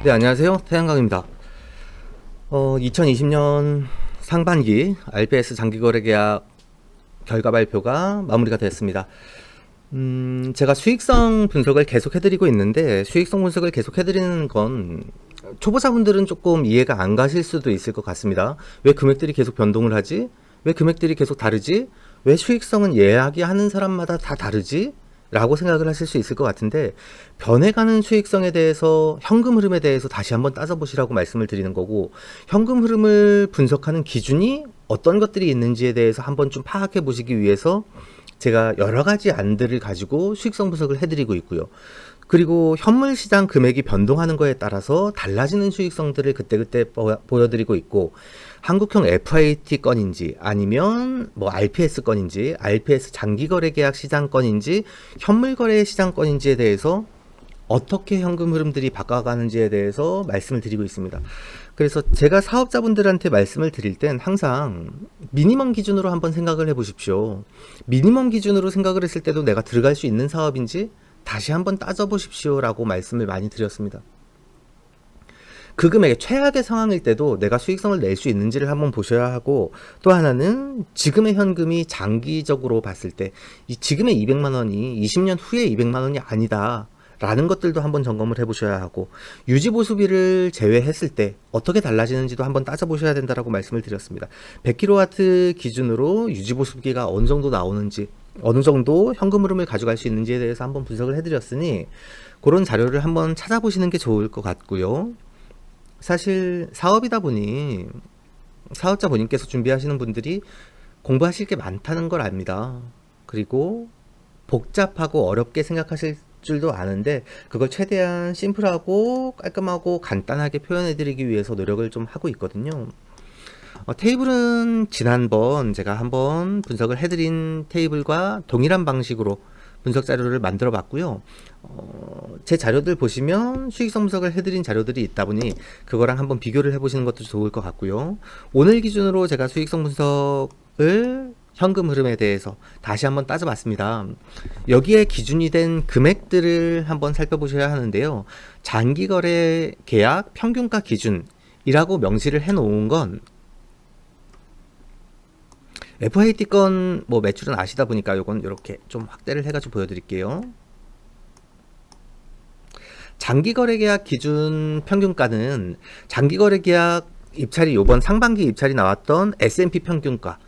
네, 안녕하세요. 태양광입니다. 2020년 상반기 RPS 장기거래 계약 결과 발표가 마무리가 됐습니다. 제가 수익성 분석을 계속 해드리고 있는데, 수익성 분석을 계속 해드리는 건 초보자분들은 조금 이해가 안 가실 수도 있을 것 같습니다. 왜 금액들이 계속 변동을 하지? 왜 금액들이 계속 다르지? 왜 수익성은 이야기하는 사람마다 다 다르지? 라고 생각을 하실 수 있을 것 같은데, 변해가는 수익성에 대해서, 현금 흐름에 대해서 다시 한번 따져보시라고 말씀을 드리는 거고, 현금 흐름을 분석하는 기준이 어떤 것들이 있는지에 대해서 한번 좀 파악해 보시기 위해서 제가 여러 가지 안들을 가지고 수익성 분석을 해드리고 있고요. 그리고 현물 시장 금액이 변동하는 거에 따라서 달라지는 수익성들을 그때그때 보여드리고 있고, 한국형 FIT 건인지 아니면 뭐 RPS 건인지, RPS 장기거래 계약 시장 건인지, 현물 거래 시장 건인지에 대해서 어떻게 현금 흐름들이 바꿔가는지에 대해서 말씀을 드리고 있습니다. 그래서 제가 사업자분들한테 말씀을 드릴 땐 항상 미니멈 기준으로 한번 생각을 해 보십시오. 미니멈 기준으로 생각을 했을 때도 내가 들어갈 수 있는 사업인지 다시 한번 따져보십시오 라고 말씀을 많이 드렸습니다. 그 금액의 최악의 상황일 때도 내가 수익성을 낼 수 있는지를 한번 보셔야 하고, 또 하나는 지금의 현금이 장기적으로 봤을 때 이 지금의 200만 원이 20년 후에 200만 원이 아니다 라는 것들도 한번 점검을 해 보셔야 하고, 유지보수비를 제외했을 때 어떻게 달라지는지도 한번 따져보셔야 된다라고 말씀을 드렸습니다. 100kW 기준으로 유지보수비가 어느 정도 나오는지, 어느 정도 현금 흐름을 가져갈 수 있는지에 대해서 한번 분석을 해드렸으니, 그런 자료를 한번 찾아보시는 게 좋을 것 같고요. 사실 사업이다 보니 사업자 본인께서 준비하시는 분들이 공부하실 게 많다는 걸 압니다. 그리고 복잡하고 어렵게 생각하실 줄도 아는데, 그걸 최대한 심플하고 깔끔하고 간단하게 표현해 드리기 위해서 노력을 좀 하고 있거든요. 테이블은 지난번 제가 한번 분석을 해드린 테이블과 동일한 방식으로 분석 자료를 만들어 봤고요. 제 자료들 보시면 수익성 분석을 해드린 자료들이 있다 보니 그거랑 한번 비교를 해보시는 것도 좋을 것 같고요. 오늘 기준으로 제가 수익성 분석을 현금 흐름에 대해서 다시 한번 따져봤습니다. 여기에 기준이 된 금액들을 한번 살펴보셔야 하는데요. 장기거래 계약 평균가 기준이라고 명시를 해놓은 건, FIT 건 뭐 매출은 아시다 보니까 요건 이렇게 좀 확대를 해가지고 보여드릴게요. 장기거래 계약 기준 평균가는 장기거래 계약 입찰이 요번 상반기 입찰이 나왔던 S&P 평균가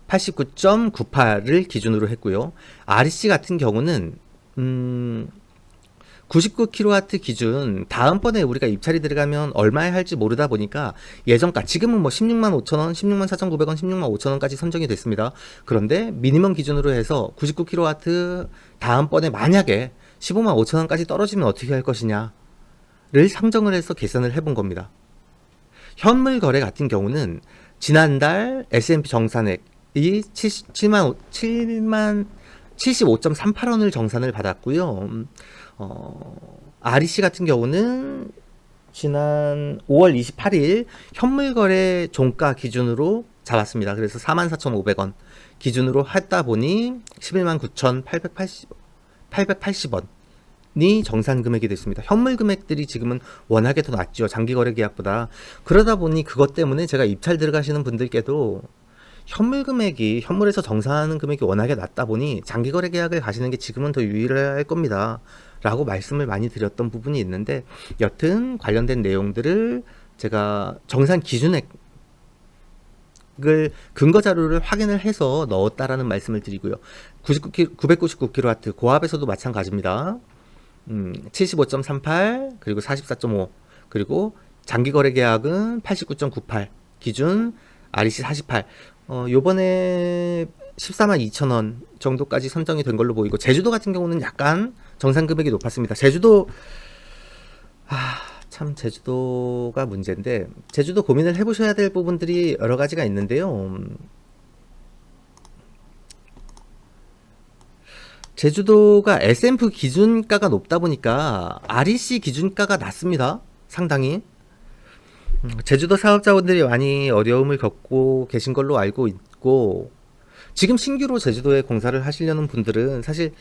89.98을 기준으로 했고요. REC 같은 경우는 99kW 기준, 다음번에 우리가 입찰이 들어가면 얼마에 할지 모르다 보니까 예전가, 지금은 뭐 16만 5천원, 16만 4,900원, 16만 5천원까지 선정이 됐습니다. 그런데 미니멈 기준으로 해서 99kW 다음번에 만약에 15만 5천원까지 떨어지면 어떻게 할 것이냐를 상정을 해서 계산을 해본 겁니다. 현물 거래 같은 경우는 지난달 S&P 정산액이 75.38원을 정산을 받았고요. REC 같은 경우는 지난 5월 28일 현물 거래 종가 기준으로 잡았습니다. 그래서 44,500원 기준으로 했다 보니 11만 9,880원이 정산 금액이 됐습니다. 현물 금액들이 지금은 워낙에 더 낮죠. 장기 거래 계약보다. 그러다 보니 그것 때문에 제가 입찰 들어가시는 분들께도 현물 금액이, 현물에서 정산하는 금액이 워낙에 낮다 보니 장기 거래 계약을 가시는 게 지금은 더 유리할 겁니다 라고 말씀을 많이 드렸던 부분이 있는데, 여튼 관련된 내용들을 제가 정산 기준액을 근거 자료를 확인을 해서 넣었다라는 말씀을 드리고요. 999kW 고압에서도 마찬가지입니다. 75.38 그리고 44.5, 그리고 장기 거래 계약은 89.98 기준 REC 48, 요번에 14만 2천원 정도까지 선정이 된 걸로 보이고, 제주도 같은 경우는 약간 정산 금액이 높았습니다. 제주도, 참 제주도가 문제인데, 제주도 고민을 해보셔야 될 부분들이 여러 가지가 있는데요. 제주도가 S&P 기준가가 높다 보니까 REC 기준가가 낮습니다. 상당히. 제주도 사업자분들이 많이 어려움을 겪고 계신 걸로 알고 있고, 지금 신규로 제주도에 공사를 하시려는 분들은 사실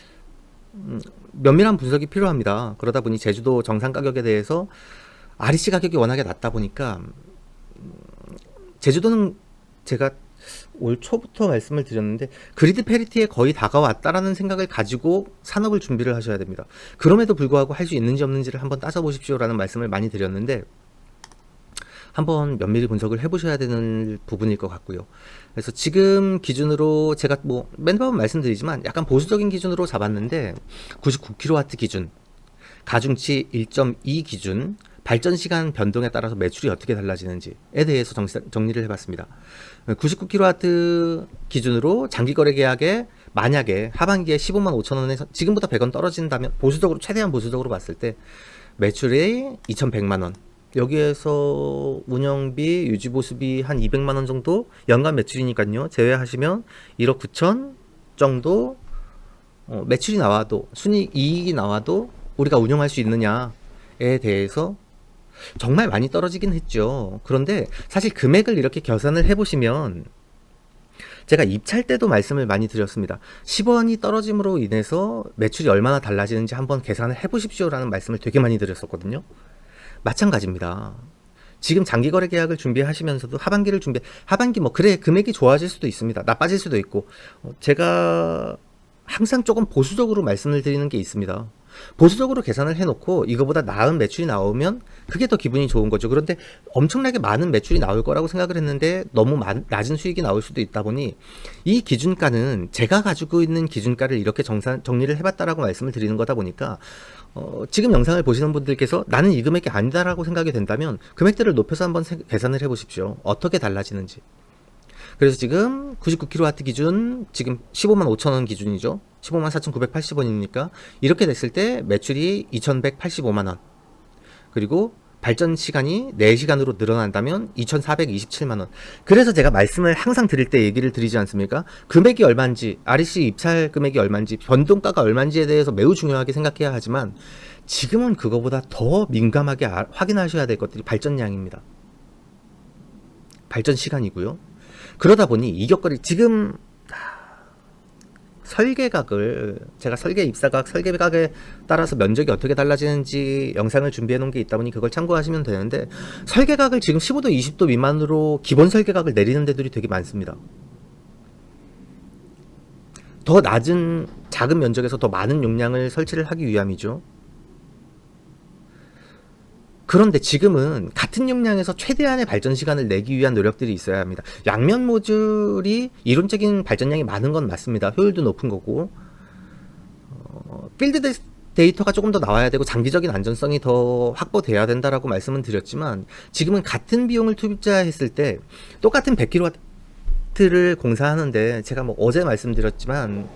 면밀한 분석이 필요합니다. 그러다 보니 제주도 정상 가격에 대해서 REC 가격이 워낙에 낮다 보니까 제주도는 제가 올 초부터 말씀을 드렸는데 그리드 페리티에 거의 다가왔다라는 생각을 가지고 산업을 준비를 하셔야 됩니다. 그럼에도 불구하고 할 수 있는지 없는지를 한번 따져보십시오라는 말씀을 많이 드렸는데 한번 면밀히 분석을 해보셔야 되는 부분일 것 같고요. 그래서 지금 기준으로 제가 뭐 맨처음 말씀드리지만 약간 보수적인 기준으로 잡았는데 99kW 기준, 가중치 1.2 기준, 발전 시간 변동에 따라서 매출이 어떻게 달라지는지에 대해서 정리를 해봤습니다. 99kW 기준으로 장기거래 계약에 만약에 하반기에 15만 5천 원에서 지금보다 100원 떨어진다면 보수적으로 최대한 보수적으로 봤을 때 매출이 2,100만 원, 여기에서 운영비, 유지보수비 한 200만 원 정도 연간 매출이니까요. 제외하시면 1억 9천 정도 매출이 나와도 순이익이 나와도 우리가 운영할 수 있느냐에 대해서 정말 많이 떨어지긴 했죠. 그런데 사실 금액을 이렇게 계산을 해보시면 제가 입찰 때도 말씀을 많이 드렸습니다. 10원이 떨어짐으로 인해서 매출이 얼마나 달라지는지 한번 계산을 해보십시오라는 말씀을 되게 많이 드렸었거든요. 마찬가지입니다. 지금 장기거래 계약을 준비하시면서도 하반기 뭐 그래 금액이 좋아질 수도 있습니다. 나빠질 수도 있고 제가 항상 조금 보수적으로 말씀을 드리는 게 있습니다. 보수적으로 계산을 해놓고 이거보다 나은 매출이 나오면 그게 더 기분이 좋은 거죠. 그런데 엄청나게 많은 매출이 나올 거라고 생각을 했는데 너무 낮은 수익이 나올 수도 있다 보니 이 기준가는 제가 가지고 있는 기준가를 이렇게 정리를 해봤다라고 말씀을 드리는 거다 보니까 지금 영상을 보시는 분들께서 나는 이 금액이 아니다라고 생각이 된다면 금액들을 높여서 한번 계산을 해보십시오. 어떻게 달라지는지. 그래서 지금 99kW 기준 지금 15만 5천 원 기준이죠. 15만 4,980원이니까 이렇게 됐을 때 매출이 2,185만 원, 그리고 발전 시간이 4시간으로 늘어난다면 2,427만 원. 그래서 제가 말씀을 항상 드릴 때 얘기를 드리지 않습니까? 금액이 얼마인지, REC 입찰 금액이 얼마인지, 변동가가 얼마인지에 대해서 매우 중요하게 생각해야 하지만 지금은 그거보다 더 민감하게 확인하셔야 될 것들이 발전량입니다. 발전 시간이고요. 그러다 보니 이격거리 지금 설계각을 제가 설계 입사각, 설계각에 따라서 면적이 어떻게 달라지는지 영상을 준비해 놓은 게 있다 보니 그걸 참고하시면 되는데 설계각을 지금 15도, 20도 미만으로 기본 설계각을 내리는 데들이 되게 많습니다. 더 낮은 작은 면적에서 더 많은 용량을 설치를 하기 위함이죠. 그런데 지금은 같은 용량에서 최대한의 발전 시간을 내기 위한 노력들이 있어야 합니다. 양면 모듈이 이론적인 발전량이 많은 건 맞습니다. 효율도 높은 거고 필드 데이터가 조금 더 나와야 되고 장기적인 안전성이 더 확보돼야 된다라고 말씀은 드렸지만 지금은 같은 비용을 투자했을 때 똑같은 100kW를 공사하는데 제가 뭐 어제 말씀드렸지만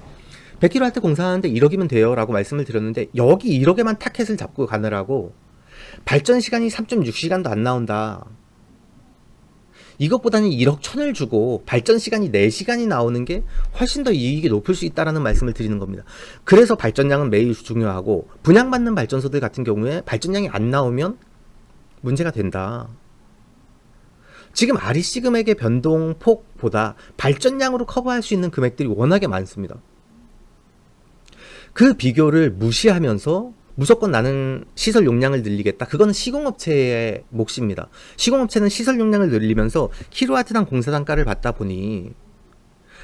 100kW 공사하는데 1억이면 돼요 라고 말씀을 드렸는데 여기 1억에만 타켓을 잡고 가느라고 발전 시간이 3.6시간도 안 나온다. 이것보다는 1억 1천을 주고 발전 시간이 4시간이 나오는 게 훨씬 더 이익이 높을 수 있다는 말씀을 드리는 겁니다. 그래서 발전량은 매우 중요하고 분양받는 발전소들 같은 경우에 발전량이 안 나오면 문제가 된다. 지금 REC 금액의 변동폭보다 발전량으로 커버할 수 있는 금액들이 워낙에 많습니다. 그 비교를 무시하면서 무조건 나는 시설 용량을 늘리겠다. 그건 시공업체의 몫입니다. 시공업체는 시설 용량을 늘리면서 킬로와트당 공사 단가를 받다 보니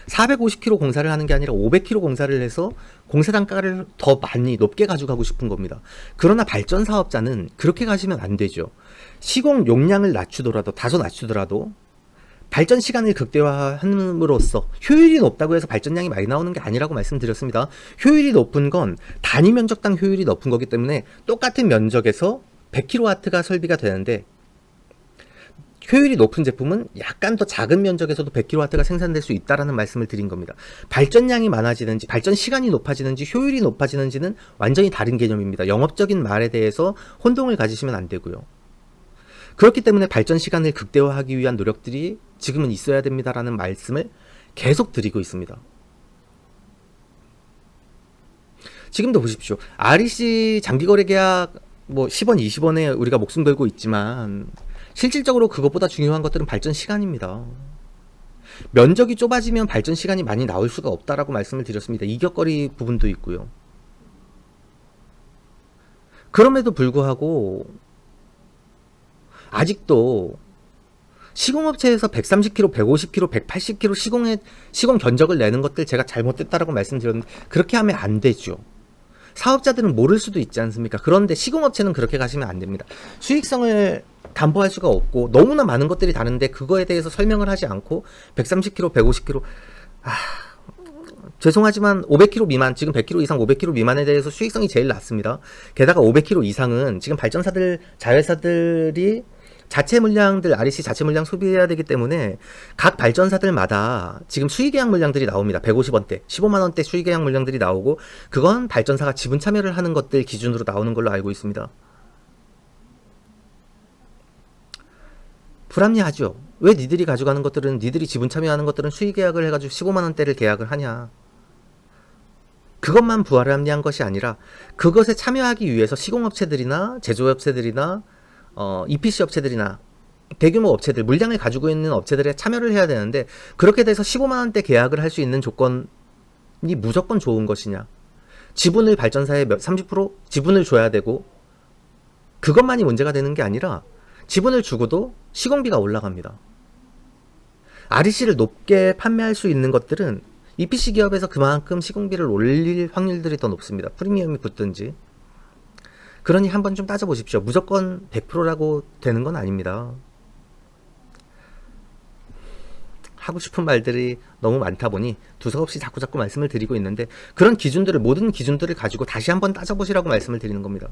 450kW 공사를 하는 게 아니라 500kW 공사를 해서 공사 단가를 더 많이 높게 가져가고 싶은 겁니다. 그러나 발전 사업자는 그렇게 가시면 안 되죠. 시공 용량을 낮추더라도 다소 낮추더라도 발전 시간을 극대화함으로써 효율이 높다고 해서 발전량이 많이 나오는 게 아니라고 말씀드렸습니다. 효율이 높은 건 단위 면적당 효율이 높은 거기 때문에 똑같은 면적에서 100kW가 설비가 되는데 효율이 높은 제품은 약간 더 작은 면적에서도 100kW가 생산될 수 있다라는 말씀을 드린 겁니다. 발전량이 많아지는지 발전 시간이 높아지는지 효율이 높아지는지는 완전히 다른 개념입니다. 영업적인 말에 대해서 혼동을 가지시면 안 되고요. 그렇기 때문에 발전 시간을 극대화하기 위한 노력들이 지금은 있어야 됩니다라는 말씀을 계속 드리고 있습니다. 지금도 보십시오. REC 장기거래 계약 뭐 10원, 20원에 우리가 목숨 걸고 있지만 실질적으로 그것보다 중요한 것들은 발전 시간입니다. 면적이 좁아지면 발전 시간이 많이 나올 수가 없다라고 말씀을 드렸습니다. 이격거리 부분도 있고요. 그럼에도 불구하고 아직도 시공업체에서 130km, 150km, 180km 시공 견적을 내는 것들 제가 잘못됐다라고 말씀드렸는데 그렇게 하면 안 되죠. 사업자들은 모를 수도 있지 않습니까? 그런데 시공업체는 그렇게 가시면 안 됩니다. 수익성을 담보할 수가 없고 너무나 많은 것들이 다른데 그거에 대해서 설명을 하지 않고 130km, 150km 죄송하지만 500km 미만, 지금 100km 이상 500km 미만에 대해서 수익성이 제일 낮습니다. 게다가 500km 이상은 지금 발전사들, 자회사들이 자체 물량들, REC 자체 물량 소비해야 되기 때문에 각 발전사들마다 지금 수익계약 물량들이 나옵니다. 150원대, 15만원대 수익계약 물량들이 나오고 그건 발전사가 지분 참여를 하는 것들 기준으로 나오는 걸로 알고 있습니다. 불합리하죠. 왜 니들이 가져가는 것들은, 니들이 지분 참여하는 것들은 수익계약을 해가지고 15만원대를 계약을 하냐. 그것만 불합리한 것이 아니라 그것에 참여하기 위해서 시공업체들이나 제조업체들이나 EPC 업체들이나 대규모 업체들, 물량을 가지고 있는 업체들에 참여를 해야 되는데 그렇게 돼서 15만원대 계약을 할 수 있는 조건이 무조건 좋은 것이냐. 지분을 발전사에 30% 지분을 줘야 되고 그것만이 문제가 되는 게 아니라 지분을 주고도 시공비가 올라갑니다. REC를 높게 판매할 수 있는 것들은 EPC 기업에서 그만큼 시공비를 올릴 확률들이 더 높습니다. 프리미엄이 붙든지. 그러니 한번 좀 따져보십시오. 무조건 100%라고 되는 건 아닙니다. 하고 싶은 말들이 너무 많다 보니 두서없이 자꾸 말씀을 드리고 있는데 그런 기준들을, 모든 기준들을 가지고 다시 한번 따져보시라고 말씀을 드리는 겁니다.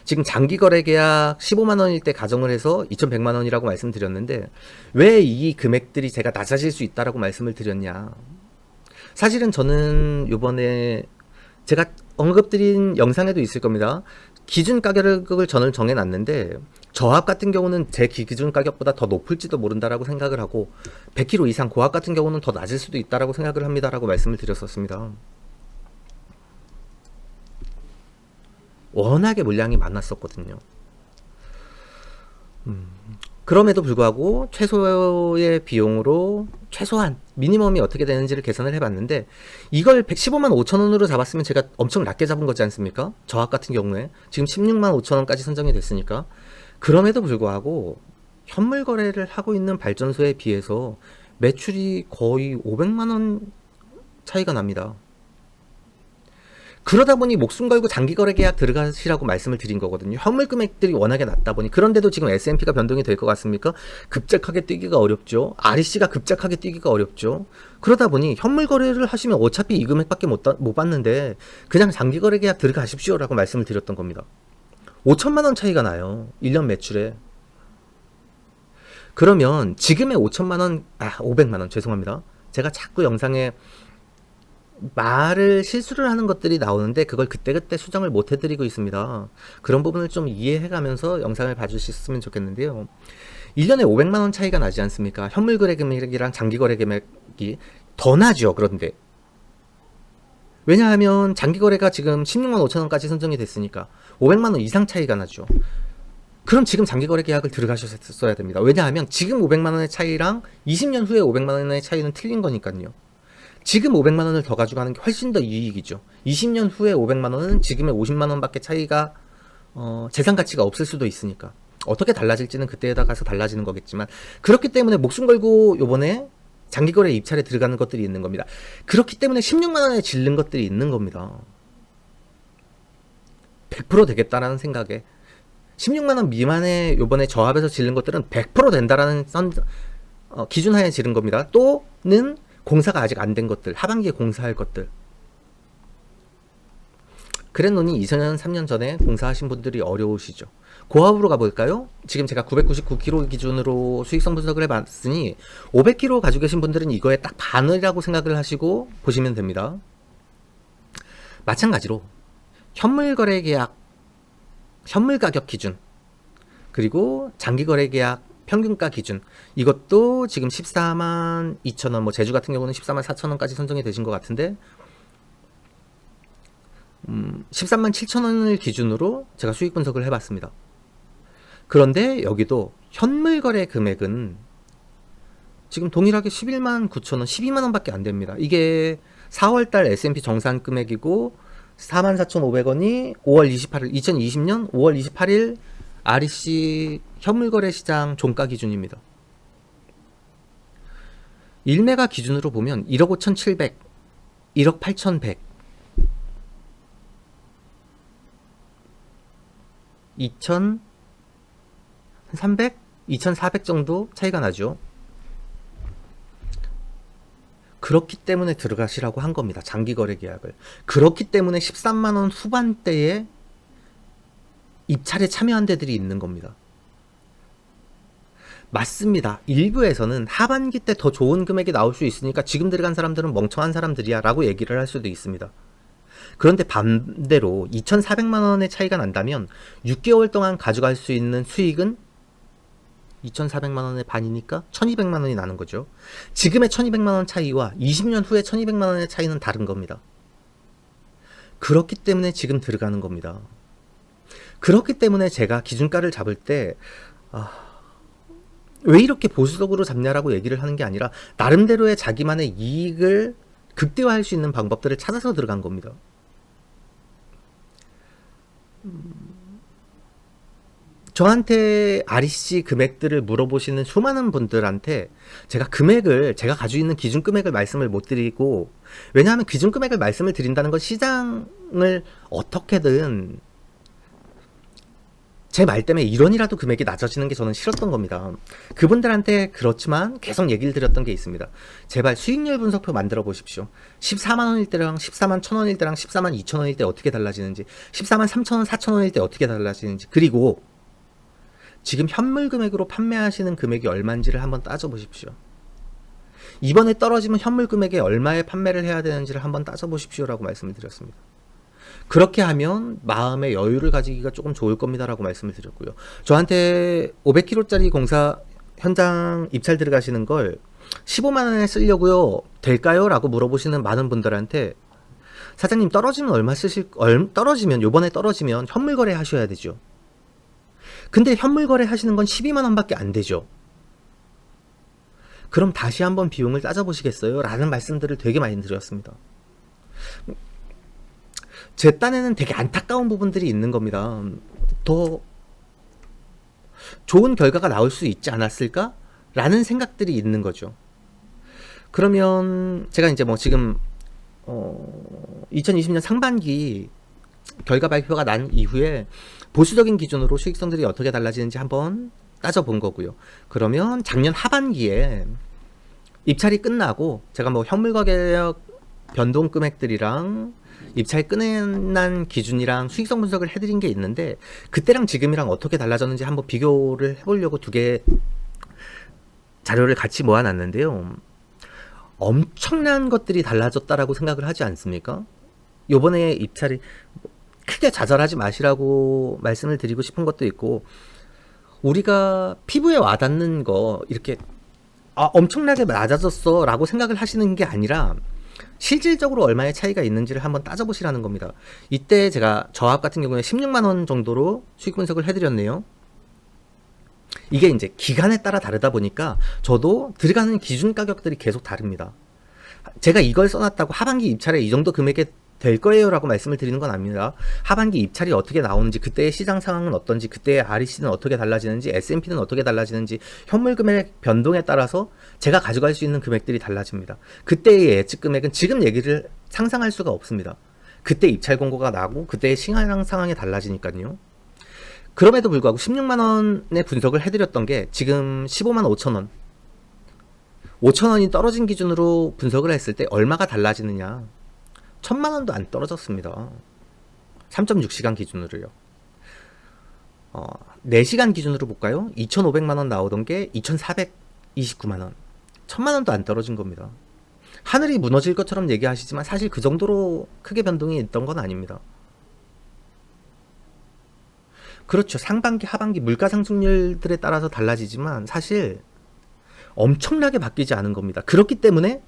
지금 장기거래계약 15만원일 때 가정을 해서 2100만원이라고 말씀드렸는데 왜 이 금액들이 제가 낮아질 수 있다라고 말씀을 드렸냐. 사실은 저는 요번에 제가 언급드린 영상에도 있을 겁니다. 기준 가격을 저는 정해놨는데 저압 같은 경우는 제 기준 가격보다 더 높을지도 모른다라고 생각을 하고 100km 이상 고압 같은 경우는 더 낮을 수도 있다라고 생각을 합니다라고 말씀을 드렸었습니다. 워낙에 물량이 많았었거든요. 그럼에도 불구하고 최소의 비용으로 최소한 미니멈이 어떻게 되는지를 계산을 해봤는데 이걸 115만 5천원으로 잡았으면 제가 엄청 낮게 잡은 거지 않습니까? 저압 같은 경우에 지금 16만 5천원까지 선정이 됐으니까. 그럼에도 불구하고 현물 거래를 하고 있는 발전소에 비해서 매출이 거의 500만원 차이가 납니다. 그러다 보니 목숨 걸고 장기거래 계약 들어가시라고 말씀을 드린 거거든요. 현물 금액들이 워낙에 낮다 보니. 그런데도 지금 S&P가 변동이 될 것 같습니까? 급작하게 뛰기가 어렵죠. REC가 급작하게 뛰기가 어렵죠. 그러다 보니 현물 거래를 하시면 어차피 이 금액밖에 못 받는데 그냥 장기거래 계약 들어가십시오 라고 말씀을 드렸던 겁니다. 5천만원 차이가 나요. 1년 매출에. 그러면 지금의 500만원 죄송합니다. 제가 자꾸 영상에 말을 실수를 하는 것들이 나오는데 그걸 그때그때 수정을 못 해드리고 있습니다. 그런 부분을 좀 이해해가면서 영상을 봐주셨으면 좋겠는데요. 1년에 500만원 차이가 나지 않습니까? 현물 거래 금액이랑 장기 거래 금액이 더 나죠. 그런데 왜냐하면 장기 거래가 지금 16만 5천원까지 선정이 됐으니까 500만원 이상 차이가 나죠. 그럼 지금 장기 거래 계약을 들어가셨어야 됩니다. 왜냐하면 지금 500만원의 차이랑 20년 후에 500만원의 차이는 틀린 거니까요. 지금 500만원을 더 가져가는 게 훨씬 더 이익이죠. 20년 후에 500만원은 지금의 50만원 밖에 차이가 재산 가치가 없을 수도 있으니까. 어떻게 달라질지는 그때에다 가서 달라지는 거겠지만 그렇기 때문에 목숨 걸고 요번에 장기거래 입찰에 들어가는 것들이 있는 겁니다. 그렇기 때문에 16만원에 질른 것들이 있는 겁니다. 100% 되겠다라는 생각에 16만원 미만에 요번에 저압에서 질른 것들은 100% 된다라는 기준하에 지른 겁니다. 또는 공사가 아직 안 된 것들, 하반기에 공사할 것들. 그랬노니 2003년 전에 공사하신 분들이 어려우시죠. 고압으로 가볼까요? 지금 제가 999km 기준으로 수익성 분석을 해봤으니 500km 가지고 계신 분들은 이거에 딱 반이라고 생각을 하시고 보시면 됩니다. 마찬가지로 현물 거래 계약, 현물 가격 기준, 그리고 장기 거래 계약 평균가 기준, 이것도 지금 14만 2천원, 뭐 제주 같은 경우는 14만 4천원까지 선정이 되신 것 같은데 13만 7천원을 기준으로 제가 수익 분석을 해봤습니다. 그런데 여기도 현물 거래 금액은 지금 동일하게 11만 9천원, 12만원 밖에 안 됩니다. 이게 4월달 S&P 정산 금액이고 44,500원이 5월 28일, 2020년 5월 28일 REC 현물거래시장 종가 기준입니다. 1매가 기준으로 보면 1억 5,700, 1억 8,100, 2,300, 2,400 정도 차이가 나죠. 그렇기 때문에 들어가시라고 한 겁니다. 장기거래 계약을. 그렇기 때문에 13만원 후반대에 입찰에 참여한 데들이 있는 겁니다. 맞습니다. 일부에서는 하반기 때 더 좋은 금액이 나올 수 있으니까 지금 들어간 사람들은 멍청한 사람들이야 라고 얘기를 할 수도 있습니다. 그런데 반대로 2,400만원의 차이가 난다면 6개월 동안 가져갈 수 있는 수익은 2,400만원의 반이니까 1,200만원이 나는 거죠. 지금의 1,200만원 차이와 20년 후에 1,200만원의 차이는 다른 겁니다. 그렇기 때문에 지금 들어가는 겁니다. 그렇기 때문에 제가 기준가를 잡을 때 왜 이렇게 보수적으로 잡냐라고 얘기를 하는 게 아니라 나름대로의 자기만의 이익을 극대화할 수 있는 방법들을 찾아서 들어간 겁니다. 저한테 REC 금액들을 물어보시는 수많은 분들한테 제가 가지고 있는 기준 금액을 말씀을 못 드리고, 왜냐하면 기준 금액을 말씀을 드린다는 건 시장을 어떻게든 제 말 때문에 1원이라도 금액이 낮아지는 게 저는 싫었던 겁니다. 그분들한테 그렇지만 계속 얘기를 드렸던 게 있습니다. 제발 수익률 분석표 만들어 보십시오. 14만원일 때랑 14만 1천원일 때랑 14만 2천원일 때 어떻게 달라지는지, 14만 3천원 4천원일 때 어떻게 달라지는지, 그리고 지금 현물 금액으로 판매하시는 금액이 얼마인지를 한번 따져보십시오. 이번에 떨어지면 현물 금액에 얼마에 판매를 해야 되는지를 한번 따져보십시오 라고 말씀을 드렸습니다. 그렇게 하면 마음의 여유를 가지기가 조금 좋을 겁니다 라고 말씀을 드렸고요. 저한테 500kg짜리 공사 현장 입찰 들어가시는 걸 15만원에 쓰려고요 될까요? 라고 물어보시는 많은 분들한테, 사장님 떨어지면 요번에 떨어지면 현물 거래 하셔야 되죠. 근데 현물 거래 하시는 건 12만원 밖에 안 되죠. 그럼 다시 한번 비용을 따져보시겠어요? 라는 말씀들을 되게 많이 드렸습니다. 제 딴에는 되게 안타까운 부분들이 있는 겁니다. 더 좋은 결과가 나올 수 있지 않았을까? 라는 생각들이 있는 거죠. 그러면 제가 이제 뭐 지금 2020년 상반기 결과 발표가 난 이후에 보수적인 기준으로 수익성들이 어떻게 달라지는지 한번 따져본 거고요. 그러면 작년 하반기에 입찰이 끝나고 제가 뭐 현물가격 변동 금액들이랑 입찰 끝난 기준이랑 수익성 분석을 해드린 게 있는데, 그때랑 지금이랑 어떻게 달라졌는지 한번 비교를 해보려고 두 개 자료를 같이 모아놨는데요. 엄청난 것들이 달라졌다라고 생각을 하지 않습니까? 요번에 입찰이 크게 좌절하지 마시라고 말씀을 드리고 싶은 것도 있고, 우리가 피부에 와닿는 거 이렇게 엄청나게 낮아졌어 라고 생각을 하시는 게 아니라 실질적으로 얼마의 차이가 있는지를 한번 따져보시라는 겁니다. 이때 제가 저압 같은 경우에 16만원 정도로 수익 분석을 해드렸네요. 이게 이제 기간에 따라 다르다 보니까 저도 들어가는 기준 가격들이 계속 다릅니다. 제가 이걸 써놨다고 하반기 입찰에 이 정도 금액에 될 거예요 라고 말씀을 드리는 건 아닙니다. 하반기 입찰이 어떻게 나오는지, 그때의 시장 상황은 어떤지, 그때의 REC는 어떻게 달라지는지, S&P는 어떻게 달라지는지, 현물 금액 변동에 따라서 제가 가져갈 수 있는 금액들이 달라집니다. 그때의 예측 금액은 지금 얘기를 상상할 수가 없습니다. 그때 입찰 공고가 나고 그때의 시장 상황이 달라지니까요. 그럼에도 불구하고 16만원의 분석을 해드렸던 게 지금 15만 5천원 5천원이 떨어진 기준으로 분석을 했을 때 얼마가 달라지느냐, 1000만원도 안 떨어졌습니다. 3.6시간 기준으로요. 4시간 기준으로 볼까요? 2,500만원 나오던 게 2,429만원, 1000만원도 안 떨어진 겁니다. 하늘이 무너질 것처럼 얘기하시지만 사실 그 정도로 크게 변동이 있던 건 아닙니다. 그렇죠. 상반기 하반기 물가 상승률들에 따라서 달라지지만 사실 엄청나게 바뀌지 않은 겁니다. 그렇기 때문에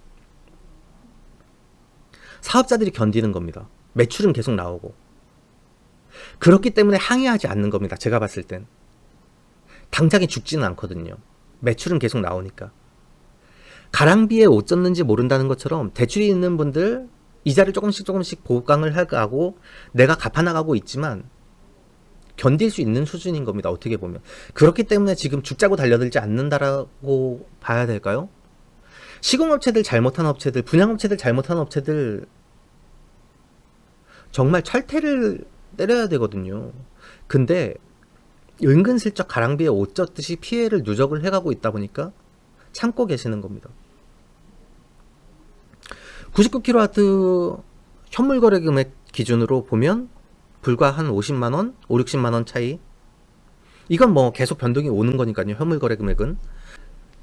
사업자들이 견디는 겁니다. 매출은 계속 나오고. 그렇기 때문에 항의하지 않는 겁니다. 제가 봤을 땐 당장에 죽지는 않거든요. 매출은 계속 나오니까. 가랑비에 옷 젖는지 모른다는 것처럼 대출이 있는 분들 이자를 조금씩 보강을 하고 내가 갚아나가고 있지만 견딜 수 있는 수준인 겁니다. 어떻게 보면. 그렇기 때문에 지금 죽자고 달려들지 않는다라고 봐야 될까요? 시공업체들 잘못한 업체들, 분양업체들 잘못한 업체들 정말 철퇴를 때려야 되거든요. 근데 은근슬쩍 가랑비에 옷 젖듯이 피해를 누적을 해가고 있다 보니까 참고 계시는 겁니다. 99kW 현물 거래 금액 기준으로 보면 불과 한 50만원, 5, 60만원 차이. 이건 뭐 계속 변동이 오는 거니까요. 현물 거래 금액은.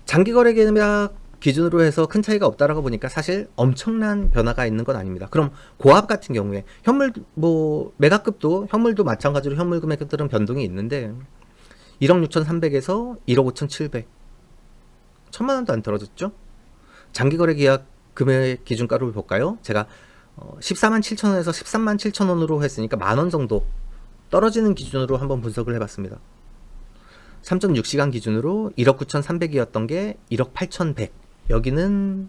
장기 거래 금액 기준으로 해서 큰 차이가 없다라고 보니까 사실 엄청난 변화가 있는 건 아닙니다. 그럼 고압 같은 경우에 현물 뭐 메가급도 현물도 마찬가지로 현물 금액들은 변동이 있는데 1억 6,300에서 1억 5,700 천만 원도 안 떨어졌죠. 장기 거래 계약 금액 기준가로 볼까요? 제가 14만 7천 원에서 13만 7천 원으로 했으니까 만원 정도 떨어지는 기준으로 한번 분석을 해봤습니다. 3.6시간 기준으로 1억 9,300이었던 게 1억 8,100. 여기는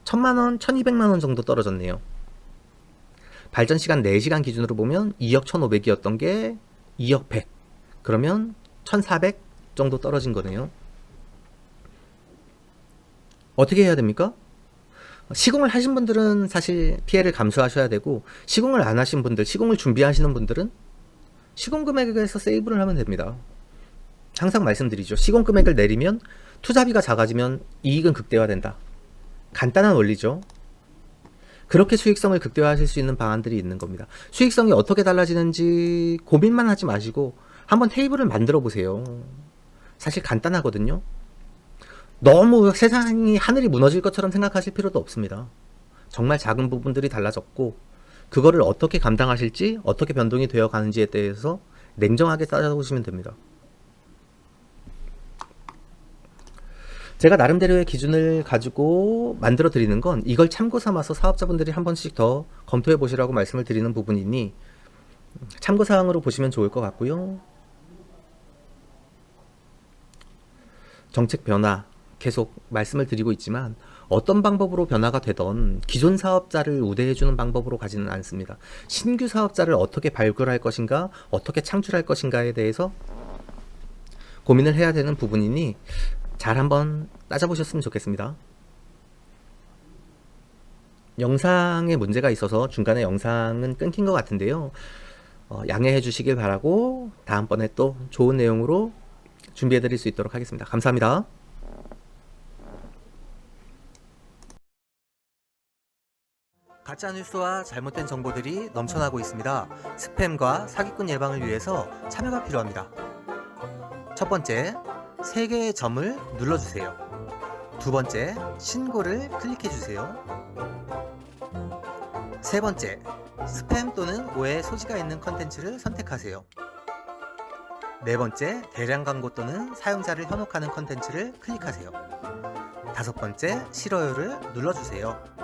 1,000만원, 1,200만원 정도 떨어졌네요. 발전시간 4시간 기준으로 보면 2억 1,500이었던 게 2억 100. 그러면 1,400 정도 떨어진 거네요. 어떻게 해야 됩니까? 시공을 하신 분들은 사실 피해를 감수하셔야 되고, 시공을 안 하신 분들, 시공을 준비하시는 분들은 시공 금액에서 세이브를 하면 됩니다. 항상 말씀드리죠. 시공 금액을 내리면 투자비가 작아지면 이익은 극대화된다. 간단한 원리죠. 그렇게 수익성을 극대화하실 수 있는 방안들이 있는 겁니다. 수익성이 어떻게 달라지는지 고민만 하지 마시고 한번 테이블을 만들어 보세요. 사실 간단하거든요. 너무 세상이 하늘이 무너질 것처럼 생각하실 필요도 없습니다. 정말 작은 부분들이 달라졌고 그거를 어떻게 감당하실지, 어떻게 변동이 되어 가는지에 대해서 냉정하게 따져보시면 됩니다. 제가 나름대로의 기준을 가지고 만들어 드리는 건 이걸 참고 삼아서 사업자분들이 한 번씩 더 검토해 보시라고 말씀을 드리는 부분이니 참고사항으로 보시면 좋을 것 같고요. 정책 변화 계속 말씀을 드리고 있지만 어떤 방법으로 변화가 되던 기존 사업자를 우대해주는 방법으로 가지는 않습니다. 신규 사업자를 어떻게 발굴할 것인가, 어떻게 창출할 것인가에 대해서 고민을 해야 되는 부분이니 잘 한번 따져보셨으면 좋겠습니다. 영상에 문제가 있어서 중간에 영상은 끊긴 것 같은데요. 양해해 주시길 바라고 다음번에 또 좋은 내용으로 준비해 드릴 수 있도록 하겠습니다. 감사합니다. 가짜뉴스와 잘못된 정보들이 넘쳐나고 있습니다. 스팸과 사기꾼 예방을 위해서 참여가 필요합니다. 첫 번째, 3개의 점을 눌러주세요. 두 번째, 신고를 클릭해주세요. 세 번째, 스팸 또는 오해 소지가 있는 컨텐츠를 선택하세요. 네 번째, 대량 광고 또는 사용자를 현혹하는 컨텐츠를 클릭하세요. 다섯 번째, 싫어요를 눌러주세요.